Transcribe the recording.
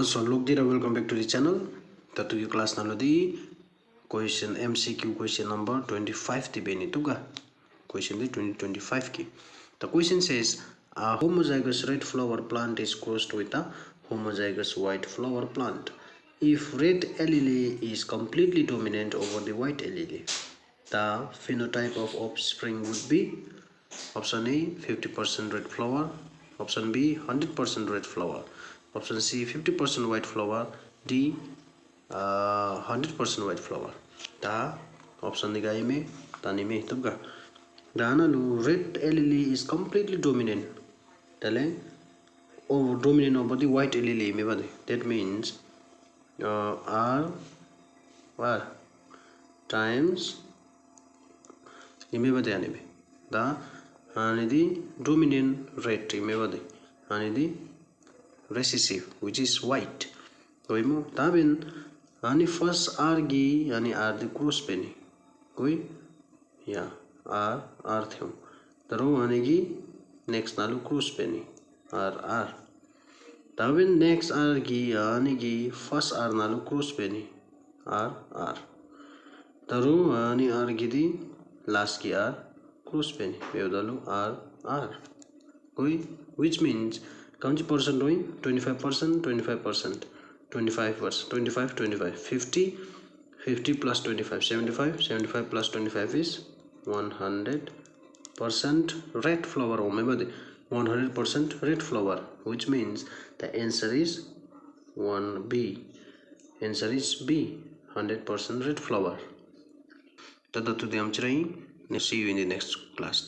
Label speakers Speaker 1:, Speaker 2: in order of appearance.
Speaker 1: So look dear, welcome back to the channel. That you class nalodi question MCQ question number 25 ti beni tuga question 2025 ki. The question says a homozygous red flower plant is crossed with a homozygous white flower plant. If red allele is completely dominant over the white allele, the phenotype of offspring would be option A 50% red flower, option B 100% red flower, option C 50% white flower, D 100% white flower. Ta option diga ime tani me tuga dana lu red allele is completely dominant tale over dominant over the white allele me bade. That means R times ime bade anime the the dominant red ime bade and the recessive which is white. Koimo tabin ani first R gi ani R the cross penny koi ya R theo taro ani gi next nalu cross penny R tabin next R gi ani gi first R nalu cross penny R taro ani R gi di last gi R cross penny beodalu R koi which means kaunchi percent doing 25%, 25%, 25%, 25, 25, 50, 50 plus 25, 75, 75 plus 25 is 100% red flower. Remember 100% red flower, which means the answer is 1B. Answer is B, 100% red flower. Tada to the amchirai. See you in the next class.